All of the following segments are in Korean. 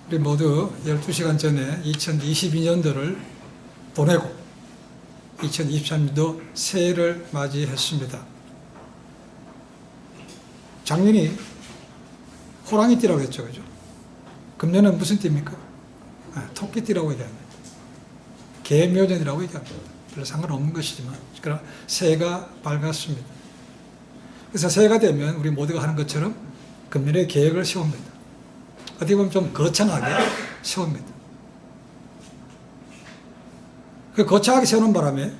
우리 모두 12시간 전에 2022년도를 보내고 2023년도 새해를 맞이했습니다. 작년이 호랑이띠라고 했죠, 그죠? 금년은 무슨 띠입니까? 토끼띠라고 얘기합니다. 개묘년이라고 얘기합니다. 별로 상관없는 것이지만, 그러나 새해가 밝았습니다. 그래서 새해가 되면 우리 모두가 하는 것처럼 금년에 계획을 세웁니다. 어떻게 보면 좀 거창하게 세웁니다. 그 거창하게 세우는 바람에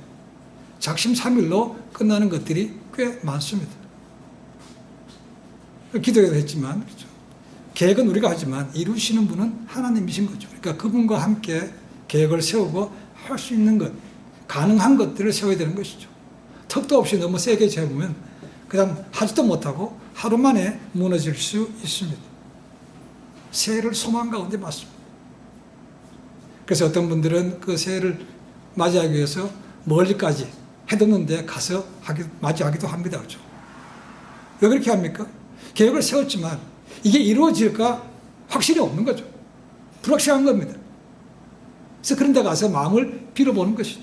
작심삼일로 끝나는 것들이 꽤 많습니다. 기도에도 했지만, 그렇죠? 계획은 우리가 하지만 이루시는 분은 하나님이신 거죠. 그러니까 그분과 함께 계획을 세우고 할 수 있는 것, 가능한 것들을 세워야 되는 것이죠. 턱도 없이 너무 세게 세우면 그냥 하지도 못하고 하루 만에 무너질 수 있습니다. 새해를 소망 가운데 맞습니다. 그래서 어떤 분들은 그 새해를 맞이하기 위해서 멀리까지 해뒀는데 가서 맞이하기도 합니다. 그렇죠? 왜 그렇게 합니까? 계획을 세웠지만 이게 이루어질까 확실히 없는 거죠. 불확실한 겁니다. 그래서 그런 데 가서 마음을 빌어보는 것이죠.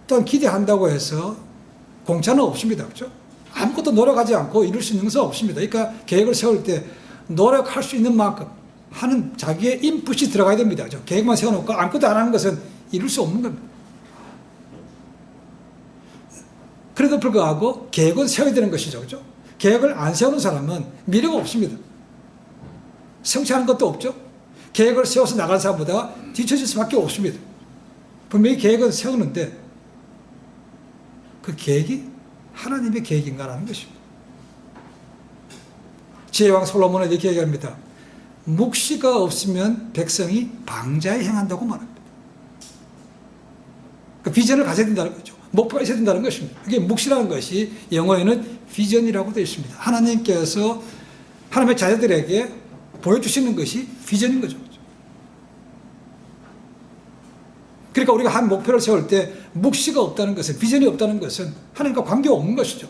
또한 기대한다고 해서 공짜는 없습니다. 그렇죠? 아무것도 노력하지 않고 이룰 수 있는 것은 없습니다. 그러니까 계획을 세울 때 노력할 수 있는 만큼 하는 자기의 인풋이 들어가야 됩니다. 그렇죠? 계획만 세워놓고 아무것도 안 하는 것은 이룰 수 없는 겁니다. 그래도 불구하고 계획은 세워야 되는 것이죠. 그렇죠? 계획을 안 세우는 사람은 미래가 없습니다. 성취하는 것도 없죠. 계획을 세워서 나간 사람보다 뒤처질 수밖에 없습니다. 분명히 계획은 세우는데 그 계획이 하나님의 계획인가라는 것입니다. 지혜왕 솔로몬은 이렇게 얘기합니다. 묵시가 없으면 백성이 방자에 행한다고 말합니다. 그 비전을 가져야 된다는 거죠. 목표가 있어야 된다는 것입니다. 이게 묵시라는 것이 영어에는 비전이라고 되어 있습니다. 하나님께서 하나님의 자녀들에게 보여주시는 것이 비전인 거죠. 그러니까 우리가 한 목표를 세울 때 묵시가 없다는 것은, 비전이 없다는 것은 하나님과 관계가 없는 것이죠.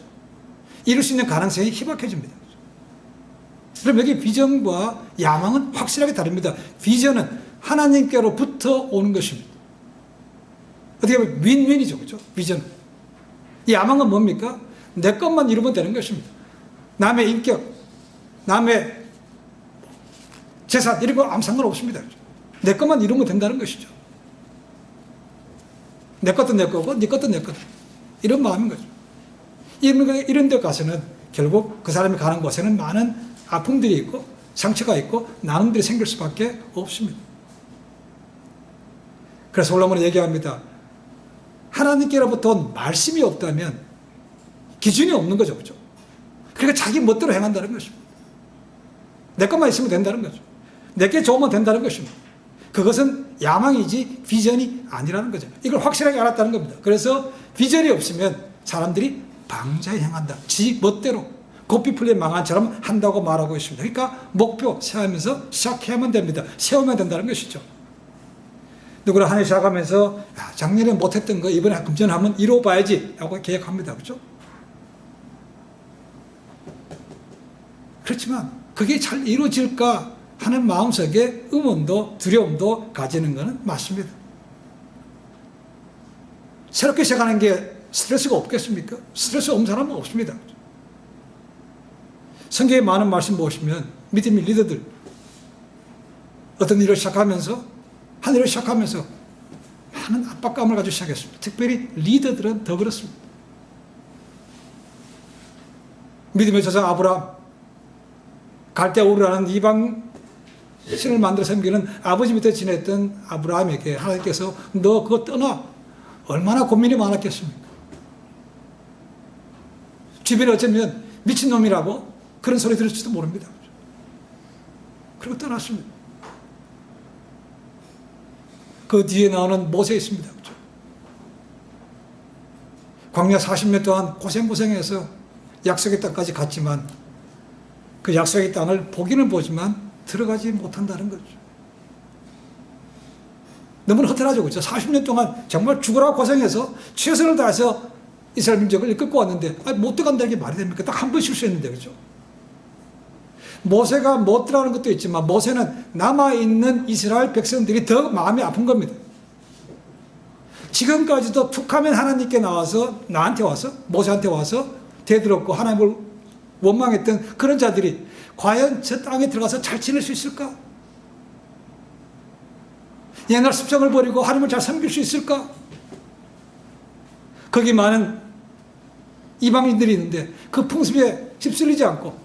이룰 수 있는 가능성이 희박해집니다. 그럼 여기 비전과 야망은 확실하게 다릅니다. 비전은 하나님께로부터 오는 것입니다. 어떻게 보면 윈윈이죠. 그렇죠? 비전은. 야망은 뭡니까? 내 것만 이루면 되는 것입니다. 남의 인격, 남의 재산 이런 거 아무 상관없습니다. 내 것만 이루면 된다는 것이죠. 내 것도 내 거고 네 것도 내 거다. 이런 마음인 거죠. 이런 데 가서는 결국 그 사람이 가는 곳에는 많은 아픔들이 있고 상처가 있고 나눔들이 생길 수밖에 없습니다. 그래서 솔로몬은 얘기합니다. 하나님께로부터 온 말씀이 없다면 기준이 없는 거죠. 그렇죠? 그러니까 자기 멋대로 행한다는 것입니다. 내 것만 있으면 된다는 거죠. 내게 좋으면 된다는 것입니다. 그것은 야망이지 비전이 아니라는 거죠. 이걸 확실하게 알았다는 겁니다. 그래서 비전이 없으면 사람들이 방자에 행한다. 지 멋대로 고삐풀리의 망한처럼 한다고 말하고 있습니다. 그러니까 목표 세우면서 시작해야만 됩니다. 세우면 된다는 것이죠. 누구나 한 해 시작하면서 작년에 못했던 거 이번에 금전하면 이뤄봐야지 라고 계획합니다. 그렇죠? 그렇지만 그게 잘 이루어질까 하는 마음속에 의문도 두려움도 가지는 것은 맞습니다. 새롭게 시작하는 게 스트레스가 없겠습니까? 스트레스 없는 사람은 없습니다. 성경에 많은 말씀 보시면 믿음의 리더들 어떤 일을 시작하면서 한 일을 시작하면서 많은 압박감을 가지고 시작했습니다. 특별히 리더들은 더 그렇습니다. 믿음의 조상 아브라함 갈대우르라는 이방 신을 만들어 섬기는 아버지 밑에 지냈던 아브라함에게 하나님께서 너 그거 떠나 얼마나 고민이 많았겠습니까? 주변에 어쩌면 미친놈이라고 그런 소리 들을지도 모릅니다. 그리고 떠났습니다. 그 뒤에 나오는 모세 있습니다. 광야 40년 동안 고생해서 약속의 땅까지 갔지만 그 약속의 땅을 보기는 보지만 들어가지 못한다는 거죠. 너무나 허탈하죠. 그렇죠? 40년 동안 정말 죽으라고 고생해서 최선을 다해서 이스라엘 민족을 이끌고 왔는데 못 들어간다는 게 말이 됩니까? 딱 한 번 실수했는데. 그렇죠? 모세가 못 들어가는 것도 있지만 모세는 남아있는 이스라엘 백성들이 더 마음이 아픈 겁니다. 지금까지도 툭하면 하나님께 나와서 나한테 와서 모세한테 와서 대들었고 하나님을 원망했던 그런 자들이 과연 저 땅에 들어가서 잘 지낼 수 있을까? 옛날 습성을 버리고 하나님을 잘 섬길 수 있을까? 거기 많은 이방인들이 있는데 그 풍습에 휩쓸리지 않고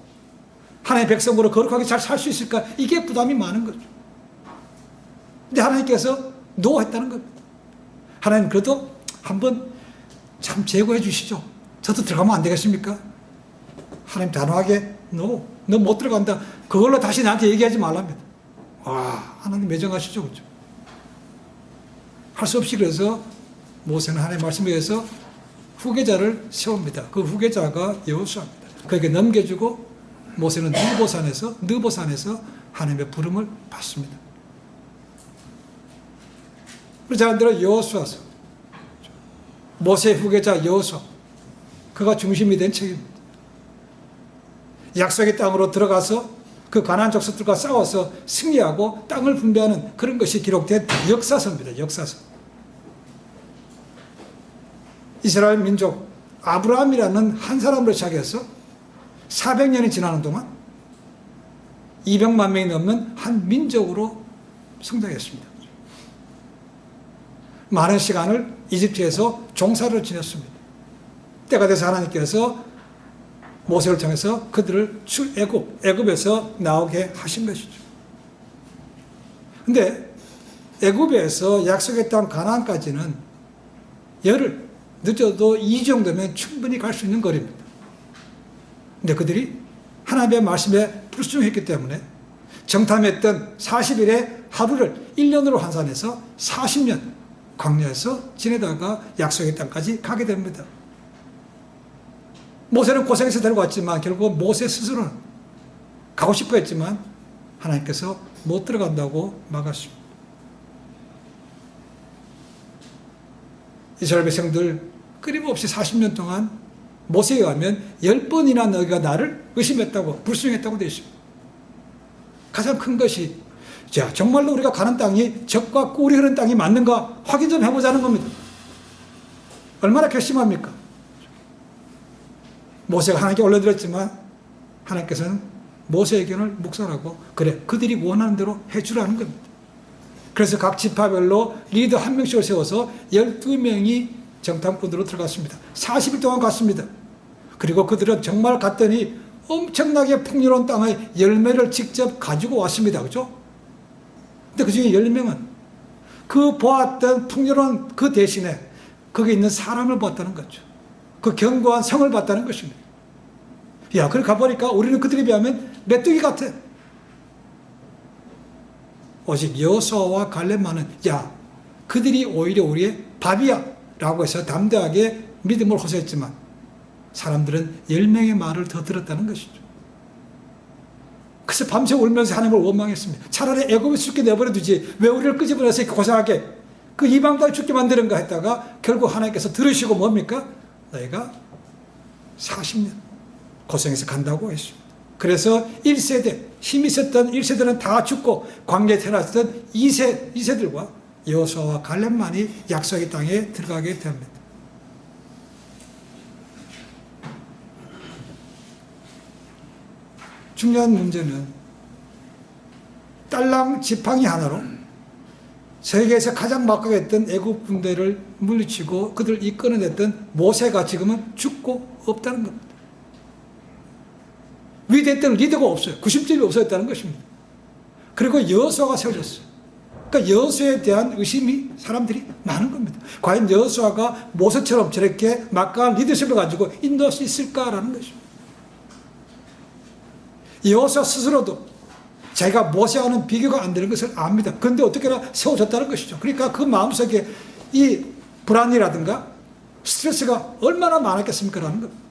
하나님의 백성으로 거룩하게 잘 살 수 있을까? 이게 부담이 많은 거죠. 근데 하나님께서 노했다는 겁니다. 하나님 그래도 한번 참 제거해 주시죠. 저도 들어가면 안 되겠습니까? 하나님 단호하게 너 못 들어간다. 그걸로 다시 나한테 얘기하지 말랍니다. 와, 하나님 매정하시죠. 그렇죠? 할 수 없이 그래서 모세는 하나님의 말씀에 의해서 후계자를 세웁니다. 그 후계자가 여호수아입니다. 그에게 넘겨주고 모세는 느보산에서 하나님의 부름을 받습니다. 그래서 자들은 여호수아서 모세의 후계자 여호수아 그가 중심이 된 책입니다. 약속의 땅으로 들어가서 그 가나안 족속들과 싸워서 승리하고 땅을 분배하는 그런 것이 기록된 역사서입니다. 역사서. 이스라엘 민족 아브라함이라는 한 사람으로 시작해서 400년이 지나는 동안 200만 명이 넘는 한 민족으로 성장했습니다. 많은 시간을 이집트에서 종사를 지냈습니다. 때가 돼서 하나님께서 모세를 통해서 그들을 애굽에서 나오게 하신 것이죠. 근데 애굽에서 약속의 땅 가나안까지는 열흘, 늦어도 2주 정도면 충분히 갈 수 있는 거리입니다. 근데 그들이 하나님의 말씀에 불순종했기 때문에 정탐했던 40일의 하루를 1년으로 환산해서 40년 광야에서 지내다가 약속의 땅까지 가게 됩니다. 모세는 고생해서 데리고 왔지만 결국 모세 스스로는 가고 싶어 했지만 하나님께서 못 들어간다고 막았습니다. 이스라엘 백성들 끊임없이 40년 동안 모세에 의하면 10번이나 너희가 나를 의심했다고 불순종했다고 되어 있습니다. 가장 큰 것이 자 정말로 우리가 가는 땅이 적과 꿀이 흐르는 땅이 맞는가 확인 좀 해보자는 겁니다. 얼마나 괘씸합니까? 모세가 하나님께 올려드렸지만 하나님께서는 모세의 의견을 묵살하고 그래 그들이 원하는 대로 해주라는 겁니다. 그래서 각 지파별로 리더 한 명씩을 세워서 12명이 정탐꾼으로 들어갔습니다. 40일 동안 갔습니다. 그리고 그들은 정말 갔더니 엄청나게 풍요로운 땅의 열매를 직접 가지고 왔습니다. 그렇죠? 근데 그 중에 10명은 그 보았던 풍요로운 그 대신에 거기 있는 사람을 봤다는 거죠. 그 견고한 성을 봤다는 것입니다. 야, 그래 가보니까 우리는 그들에 비하면 메뚜기 같아. 오직 여호수아와 갈렙만은 야, 그들이 오히려 우리의 밥이야 라고 해서 담대하게 믿음을 호소했지만 사람들은 10명의 말을 더 들었다는 것이죠. 그래서 밤새 울면서 하나님을 원망했습니다. 차라리 애굽에 죽게 내버려 두지 왜 우리를 끄집어내서 이렇게 고생하게 그 이방 땅에 죽게 만드는가 했다가 결국 하나님께서 들으시고 뭡니까? 너희가 40년 고생해서 간다고 했습니다. 그래서 1세대 힘이 있었던 1세대는 다 죽고 광야에 태어났던 2세들과 여호수아와 갈렙만이 약속의 땅에 들어가게 됩니다. 중요한 문제는 딸랑 지팡이 하나로 세계에서 가장 막강했던 애국 군대를 물리치고 그들을 이끌어냈던 모세가 지금은 죽고 없다는 겁니다. 위대했던 리더가 없어요. 구심점이 없어졌다는 것입니다. 그리고 여호수아가 세워졌어요. 그러니까 여호수아에 대한 의심이 사람들이 많은 겁니다. 과연 여호수아가 모세처럼 저렇게 막강한 리더십을 가지고 인도할 수 있을까라는 것입니다. 여호수아 스스로도 자기가 모세와는 비교가 안 되는 것을 압니다. 그런데 어떻게나 세워졌다는 것이죠. 그러니까 그 마음속에 이 불안이라든가 스트레스가 얼마나 많았겠습니까? 라는 겁니다.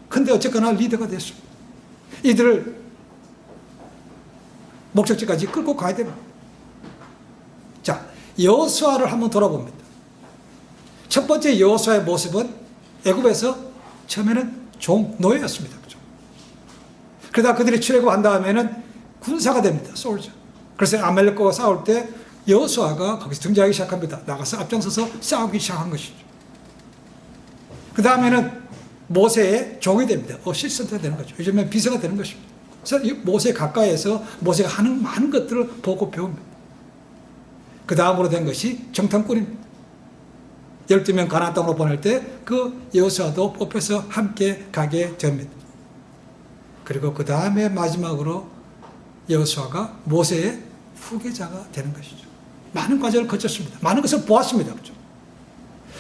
그런데 어쨌거나 리더가 됐습니다. 이들을 목적지까지 끌고 가야 됩니다. 자, 여호수아를 한번 돌아봅니다. 첫 번째 여호수아의 모습은 애굽에서 처음에는 노예였습니다. 그렇죠? 그러다 그들이 출애굽한 다음에는 군사가 됩니다. 솔저. 그래서 아말렉과 싸울 때 여호수아가 거기서 등장하기 시작합니다. 나가서 앞장서서 싸우기 시작한 것이죠. 그 다음에는 모세의 종이 됩니다. 어시스턴트가 되는 거죠. 요즘엔 비서가 되는 것입니다. 그래서 모세 가까이에서 모세가 하는 많은 것들을 보고 배웁니다. 그 다음으로 된 것이 정탐꾼입니다. 12명 가나안 땅으로 보낼 때 그 여호수아도 뽑혀서 함께 가게 됩니다. 그리고 그 다음에 마지막으로 여호수아가 모세의 후계자가 되는 것이죠. 많은 과정을 거쳤습니다. 많은 것을 보았습니다. 그렇죠?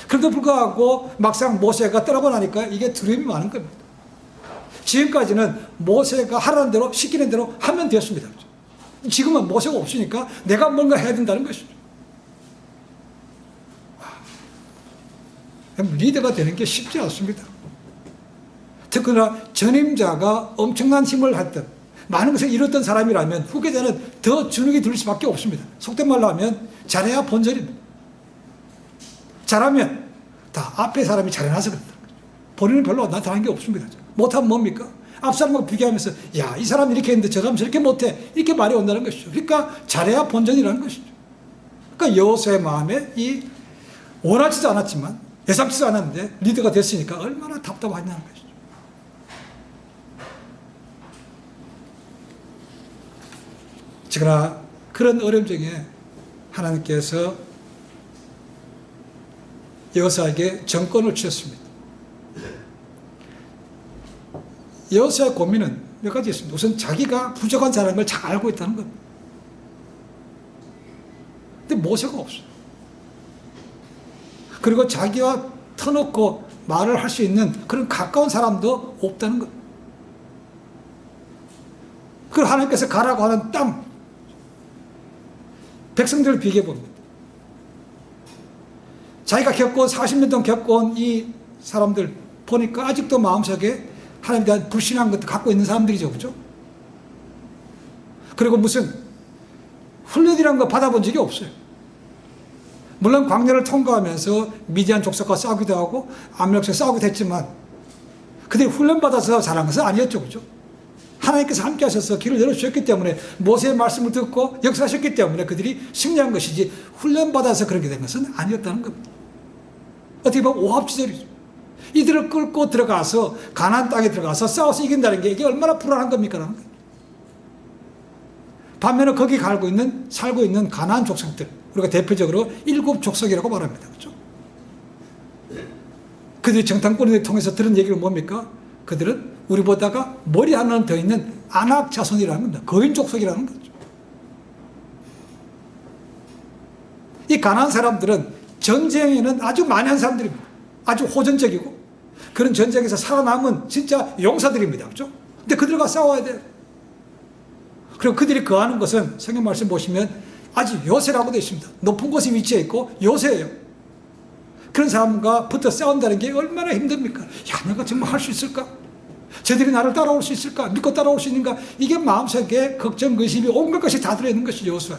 그럼에도 불구하고 막상 모세가 떠나고 나니까 이게 두려움이 많은 겁니다. 지금까지는 모세가 하라는 대로 시키는 대로 하면 되었습니다. 그렇죠? 지금은 모세가 없으니까 내가 뭔가 해야 된다는 것이죠. 리더가 되는 게 쉽지 않습니다. 특히나 전임자가 엄청난 힘을 했던 많은 것을 이뤘던 사람이라면 후계자는 더 주눅이 들 수밖에 없습니다. 속된 말로 하면 잘해야 본전입니다. 잘하면 다 앞에 사람이 잘해놔서 그런다. 본인은 별로 나타난 게 없습니다. 못하면 뭡니까? 앞 사람하고 비교하면서 야, 이 사람 이렇게 했는데 저 사람 저렇게 못해. 이렇게 말이 온다는 것이죠. 그러니까 잘해야 본전이라는 것이죠. 그러니까 여호수아의 마음에 이 원하지도 않았지만 예상치도 않았는데 리더가 됐으니까 얼마나 답답하냐는 것이죠. 그러나 그런 어려움 중에 하나님께서 여호수아에게 정권을 주셨습니다. 여호수아의 고민은 몇 가지 있습니다. 우선 자기가 부족한 사람인 걸 잘 알고 있다는 겁니다. 근데 모세가 없어요. 그리고 자기와 터놓고 말을 할 수 있는 그런 가까운 사람도 없다는 것. 그걸 하나님께서 가라고 하는 땅, 백성들을 비교해 봅니다. 자기가 겪어온 40년 동안 겪어온 이 사람들 보니까 아직도 마음속에 하나님에 대한 불신한 것도 갖고 있는 사람들이죠. 그죠? 그리고 무슨 훈련이라는 거 받아본 적이 없어요. 물론 광야를 통과하면서 미디안 족속과 싸우기도 하고 아말렉과 싸우기도 했지만 그들이 훈련받아서 잘한 것은 아니었죠. 그죠? 하나님께서 함께 하셔서 길을 열어주셨기 때문에 모세의 말씀을 듣고 역사하셨기 때문에 그들이 승리한 것이지 훈련받아서 그렇게 된 것은 아니었다는 겁니다. 어떻게 보면 오합지졸이죠. 이들을 끌고 들어가서 가나안 땅에 들어가서 싸워서 이긴다는 게 이게 얼마나 불안한 겁니까? 라는 거예요. 반면에 거기 살고 있는 가나안 족속들, 우리가 대표적으로 7족속이라고 말합니다. 그렇죠? 그들이 정탐꾼을 통해서 들은 얘기는 뭡니까? 그들은 우리보다가 머리 하나는 더 있는 아낙 자손이라는 겁니다. 거인 족속이라는 거죠. 이 가나안 사람들은 전쟁에는 아주 많이 한 사람들입니다. 아주 호전적이고 그런 전쟁에서 살아남은 진짜 용사들입니다. 그렇죠? 근데 그들과 싸워야 돼요. 그리고 그들이 거하는 것은 성경 말씀 보시면 아주 요새라고 되어 있습니다. 높은 곳에 위치해 있고 요새예요. 그런 사람과 붙어 싸운다는 게 얼마나 힘듭니까? 야, 내가 정말 할 수 있을까? 저들이 나를 따라올 수 있을까? 믿고 따라올 수 있는가? 이게 마음속에 걱정, 의심이 온갖 것이 다 들어있는 것이 여호수아.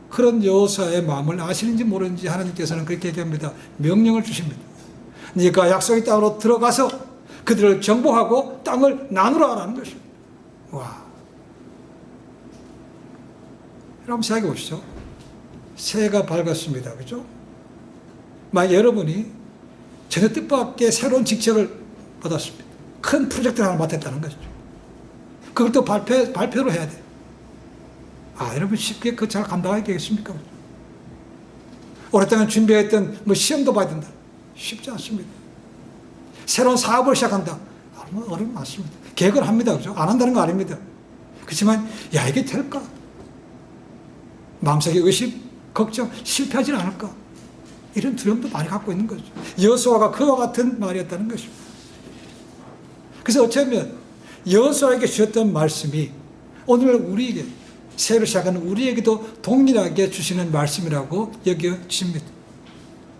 그런 여호수아의 마음을 아시는지 모르는지 하나님께서는 그렇게 얘기합니다. 명령을 주십니다. 네가 약속의 땅으로 들어가서 그들을 정복하고 땅을 나누라 하라는 것입니다. 와. 여러분 생각해 보시죠. 새해가 밝았습니다. 그죠? 만약 여러분이 전혀 뜻밖의 새로운 직책을 받았습니다. 큰 프로젝트를 하나 맡았다는 것이죠. 그걸 또 발표를 해야 돼요. 아, 여러분 쉽게 그거 잘 감당하겠습니까? 오랫동안 준비했던 시험도 봐야 된다. 쉽지 않습니다. 새로운 사업을 시작한다. 어려움 많습니다. 계획을 합니다. 그죠? 안 한다는 거 아닙니다. 그렇지만, 야, 이게 될까? 마음속에 의심, 걱정, 실패하지는 않을까? 이런 두려움도 많이 갖고 있는 거죠. 여호수아가 그와 같은 말이었다는 것입니다. 그래서 어쩌면 여호수아에게 주셨던 말씀이 오늘 우리에게 새해를 시작하는 우리에게도 동일하게 주시는 말씀이라고 여겨집니다.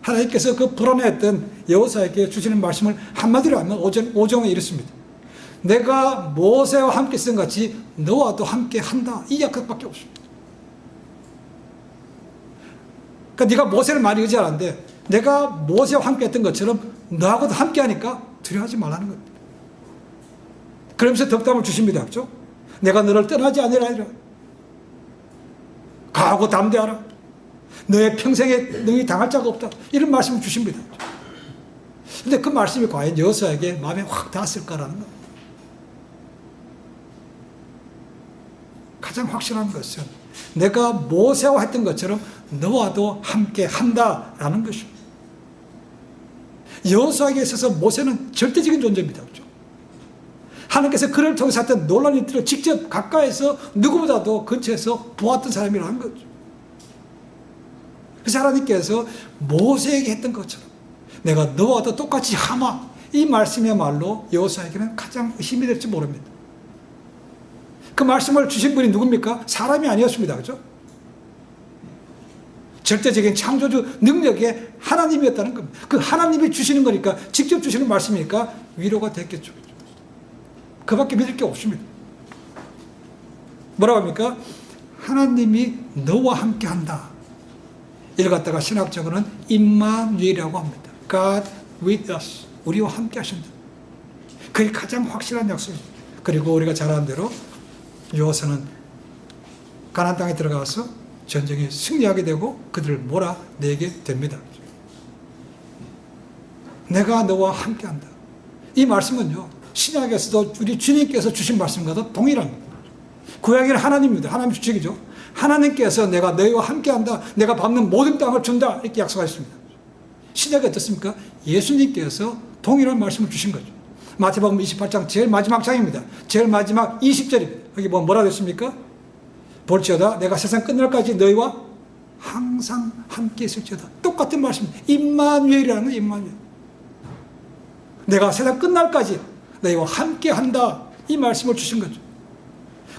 하나님께서 그 불안해했던 여호수아에게 주시는 말씀을 한마디로 하면 오정에 이렇습니다. 내가 모세와 함께 쓴 같이 너와도 함께 한다. 이 약속밖에 없습니다. 그러니까 네가 모세를 많이 의지하는데 내가 모세와 함께 했던 것처럼 너하고도 함께 하니까 두려워하지 말라는 겁니다. 그러면서 덕담을 주십니다. 그렇죠? 내가 너를 떠나지 아니하리라. 강하고 담대하라. 너의 평생에 너희 당할 자가 없다. 이런 말씀을 주십니다. 그런데 그 말씀이 과연 여호수아에게 마음에 확 닿았을까라는 것. 가장 확실한 것은 내가 모세와 했던 것처럼 너와도 함께 한다라는 것입니다. 여호수아에게 있어서 모세는 절대적인 존재입니다. 그렇죠? 하나님께서 그를 통해서 했던 놀라운 일들을 직접 가까이서 누구보다도 근처에서 보았던 사람이라는 거죠. 그래서 하나님께서 모세에게 했던 것처럼 내가 너와도 똑같이 하마, 이 말씀이야말로 여호수아에게는 가장 힘이 될지 모릅니다. 그 말씀을 주신 분이 누굽니까? 사람이 아니었습니다. 그렇죠? 절대적인 창조주 능력의 하나님이었다는 겁니다. 그 하나님이 주시는 거니까, 직접 주시는 말씀이니까 위로가 됐겠죠. 그 밖에 믿을 게 없습니다. 뭐라고 합니까? 하나님이 너와 함께 한다. 이를 갖다가 신학적으로는 임마누엘이라고 합니다. God with us. 우리와 함께 하신다. 그게 가장 확실한 약속입니다. 그리고 우리가 잘 아는 대로 여호수아는 가나안 땅에 들어가서 전쟁에 승리하게 되고 그들을 몰아내게 됩니다. 내가 너와 함께 한다. 이 말씀은요, 신약에서도 우리 주님께서 주신 말씀과도 동일합니다. 구약에는 하나님입니다. 하나님 주책이죠. 하나님께서 내가 너희와 함께 한다. 내가 밟는 모든 땅을 준다. 이렇게 약속하셨습니다. 신약이 어떻습니까? 예수님께서 동일한 말씀을 주신 거죠. 마태복음 28장 제일 마지막 장입니다. 제일 마지막 20절입니다. 여기 뭐라 됐습니까? 볼지어다 내가 세상 끝날까지 너희와 항상 함께 있을지어다. 똑같은 말씀입니다. 임마누엘이라는 거예요. 임마누엘. 내가 세상 끝날까지 너희와 함께 한다. 이 말씀을 주신 거죠.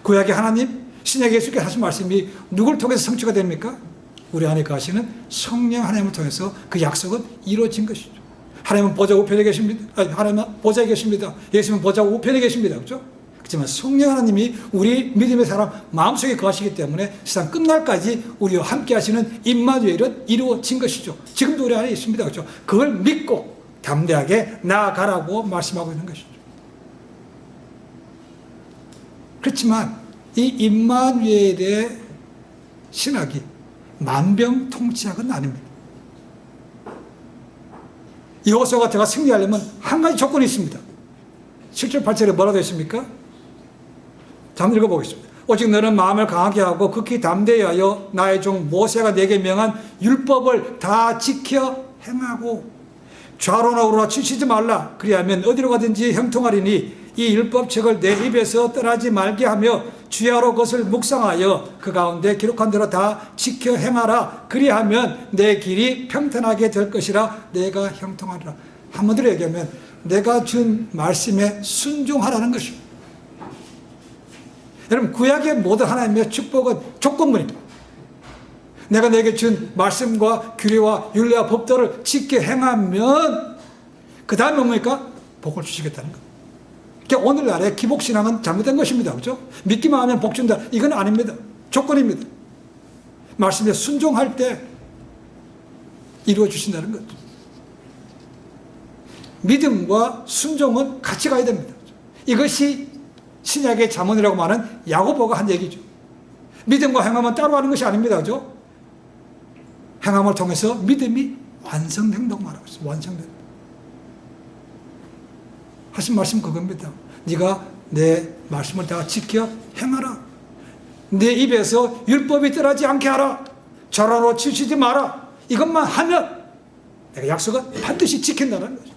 구약의 하나님, 신약의 예수께서 하신 말씀이 누굴 통해서 성취가 됩니까? 우리 안에 가시는 성령 하나님을 통해서 그 약속은 이루어진 것이죠. 하나님은 보좌 우편에 계십니다. 하나님은 보좌에 계십니다. 예수님은 보좌 우편에 계십니다. 그렇죠? 그렇지만 성령 하나님이 우리 믿음의 사람 마음속에 거하시기 때문에 세상 끝날까지 우리와 함께 하시는 임마누엘은 이루어진 것이죠. 지금도 우리 안에 있습니다. 그렇죠? 그걸 믿고 담대하게 나아가라고 말씀하고 있는 것이죠. 그렇지만 이 임마누엘의 신학이 만병통치약은 아닙니다. 여호수아가 제가 승리하려면 한 가지 조건이 있습니다. 7절 8절에 뭐라고 되어 있습니까? 자, 한번 읽어보겠습니다. 오직 너는 마음을 강하게 하고 극히 담대히 하여 나의 종 모세가 내게 명한 율법을 다 지켜 행하고 좌로나 우로나 치시지 말라. 그리하면 어디로 가든지 형통하리니 이 율법책을 내 입에서 떠나지 말게 하며 주야로 그것을 묵상하여 그 가운데 기록한 대로 다 지켜 행하라. 그리하면 내 길이 평탄하게 될 것이라. 내가 형통하리라. 한마디로 얘기하면 내가 준 말씀에 순종하라는 것입니다. 여러분, 구약의 모든 하나님의 축복은 조건문입니다. 내가 내게 준 말씀과 규례와 율례와 법도를 지켜 행하면 그 다음에 뭡니까? 복을 주시겠다는 것. 그러니까 오늘날의 기복신앙은 잘못된 것입니다. 그렇죠? 믿기만 하면 복 준다. 이건 아닙니다. 조건입니다. 말씀에 순종할 때 이루어 주신다는 거죠. 믿음과 순종은 같이 가야 됩니다. 이것이 신약의 잠언이라고 말하는 야고보가 한 얘기죠. 믿음과 행함은 따로 하는 것이 아닙니다. 그렇죠? 행함을 통해서 믿음이 완성된다고 말하고 있어요. 완성된다. 하신 말씀 그겁니다. 네가 내 말씀을 다 지켜 행하라. 내 입에서 율법이 떠나지 않게 하라. 좌로로 치우치지 마라. 이것만 하면 내가 약속은 반드시 지킨다는 거죠.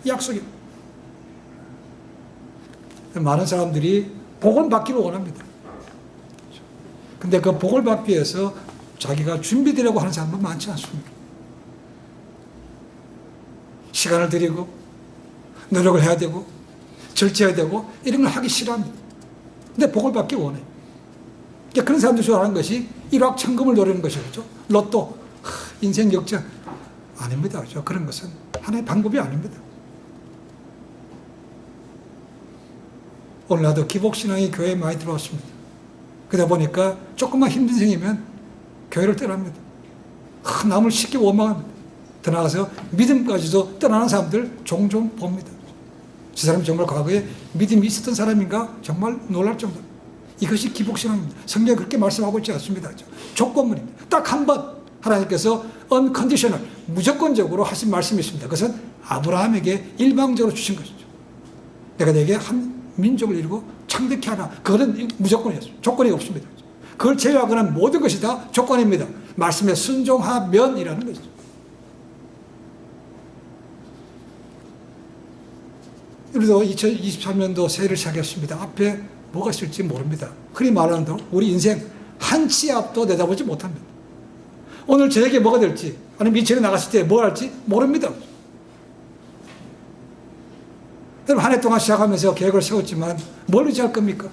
약속입니다. 많은 사람들이 복을 받기를 원합니다. 근데 그 복을 받기 위해서 자기가 준비되려고 하는 사람은 많지 않습니다. 시간을 들이고 노력을 해야 되고 절제해야 되고 이런 걸 하기 싫어합니다. 근데 복을 받기 원해요. 그러니까 그런 사람들이 좋아하는 것이 일확천금을 노리는 것이죠. 로또, 인생 역전 아닙니다. 그렇죠? 그런 것은 하나의 방법이 아닙니다. 오늘 나도 기복신앙이 교회에 많이 들어왔습니다. 그러다 보니까 조금만 힘든 생이면 교회를 떠납니다. 남을 쉽게 원망합니다. 더 나아가서 믿음까지도 떠나는 사람들 종종 봅니다. 저 사람이 정말 과거에 믿음이 있었던 사람인가 정말 놀랄 정도. 이것이 기복신앙입니다. 성경이 그렇게 말씀하고 있지 않습니다. 조건문입니다. 딱 한 번 하나님께서 unconditional, 무조건적으로 하신 말씀이 있습니다. 그것은 아브라함에게 일방적으로 주신 것이죠. 내가 내게 한 민족을 이루고 창대케 하라. 그거는 무조건이었어요. 조건이 없습니다. 그걸 제외하고는 모든 것이 다 조건입니다. 말씀에 순종하면이라는 것이죠. 우리도 2023년도 새해를 시작했습니다. 앞에 뭐가 있을지 모릅니다. 흔히 말하는 대로 우리 인생 한 치 앞도 내다보지 못합니다. 오늘 저에게 뭐가 될지, 아니면 이천에 나갔을 때 뭐 할지 모릅니다. 여러분, 한 해 동안 시작하면서 계획을 세웠지만 뭘 의지할 겁니까?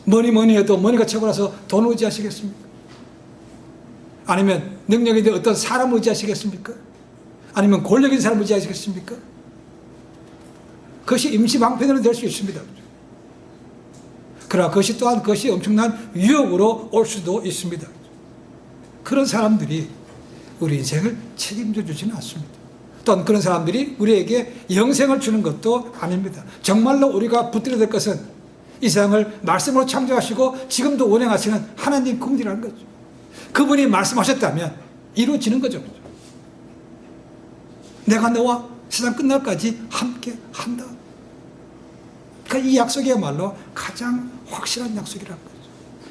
뭐니 해도 머니가 최고라서 돈을 의지하시겠습니까? 아니면 능력이 된 어떤 사람을 의지하시겠습니까? 아니면 권력인 사람을 의지하시겠습니까? 그것이 임시방편으로 될 수 있습니다. 그러나 그것이 또한 그것이 엄청난 유혹으로 올 수도 있습니다. 그런 사람들이 우리 인생을 책임져 주지는 않습니다. 또한 그런 사람들이 우리에게 영생을 주는 것도 아닙니다. 정말로 우리가 붙들어야 될 것은 이 세상을 말씀으로 창조하시고 지금도 운행하시는 하나님 그분이라는 거죠. 그분이 말씀하셨다면 이루어지는 거죠. 내가 너와 세상 끝날까지 함께 한다. 그러니까 이 약속이야말로 가장 확실한 약속이라는 거죠.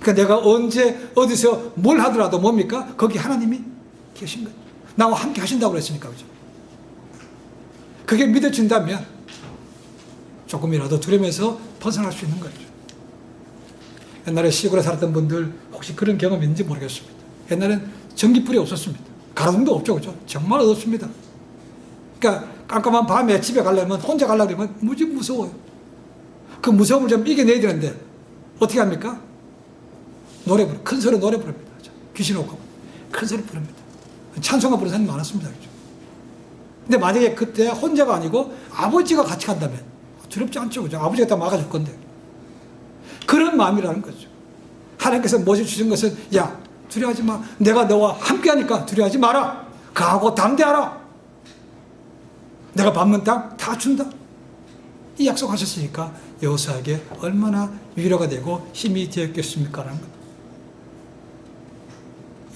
그러니까 내가 언제 어디서 뭘 하더라도 뭡니까? 거기 하나님이 계신 거죠. 나와 함께 하신다고 그랬으니까. 그죠? 그게 믿어진다면 조금이라도 두려움에서 벗어날 수 있는 거죠. 옛날에 시골에 살았던 분들 혹시 그런 경험이 있는지 모르겠습니다. 옛날엔 전기불이 없었습니다. 가로등도 없죠. 그죠? 정말 어둡습니다. 그러니까 깜깜한 밤에 집에 가려면 혼자 가려고 그러면 무지 무서워요. 그 무서움을 좀 이겨내야 되는데 어떻게 합니까? 노래 부르, 큰 소리로 노래 부릅니다. 귀신 오고 큰 소리 부릅니다. 찬송가 부르는 사람이 많았습니다. 그죠? 근데 만약에 그때 혼자가 아니고 아버지가 같이 간다면 두렵지 않죠. 그죠? 아버지가 다 막아줄 건데. 그런 마음이라는 거죠. 하나님께서 모셔 주신 것은 야, 두려워하지 마. 내가 너와 함께 하니까 두려워하지 마라. 강하고 담대하라. 내가 밟는 땅 다 준다. 이 약속하셨으니까 여호수아에게 얼마나 위로가 되고 힘이 되었겠습니까? 라는 것.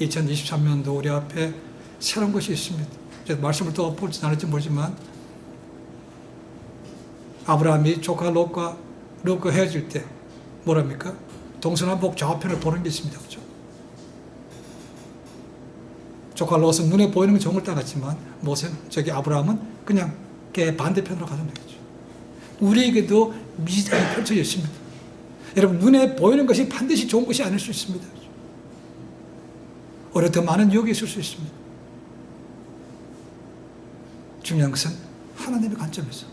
2023년도 우리 앞에 새로운 것이 있습니다. 말씀을 또 볼지 않을지 모르지만 아브라함이 조카 롯과 헤어질 때 뭐랍니까? 동서남북 좌우편을 보는 게 있습니다. 그렇죠? 조카 롯은 눈에 보이는 건 정을 따랐지만 아브라함은 그냥 걔 반대편으로 가면 되겠죠. 우리에게도 미장이 펼쳐져 있습니다. 여러분, 눈에 보이는 것이 반드시 좋은 것이 아닐 수 있습니다. 오히려 더 많은 유혹이 있을 수 있습니다. 중요한 것은 하나님의 관점에서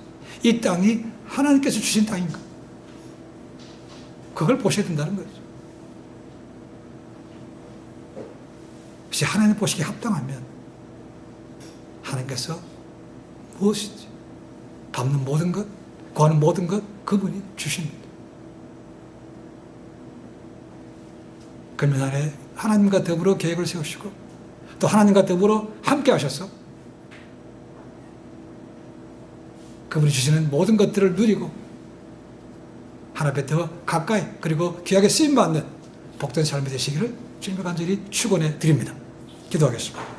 이 땅이 하나님께서 주신 땅인가, 그걸 보셔야 된다는 거죠. 혹시 하나님 보시기에 합당하면 하나님께서 무엇이지 밟는 모든 것, 구하는 모든 것 그분이 주십니다. 그러면 안에 하나님과 더불어 계획을 세우시고 또 하나님과 더불어 함께 하셔서 그분이 주시는 모든 것들을 누리고 하나님께 더 가까이 그리고 귀하게 쓰임받는 복된 삶이 되시기를 주님의 간절히 축원해 드립니다. 기도하겠습니다.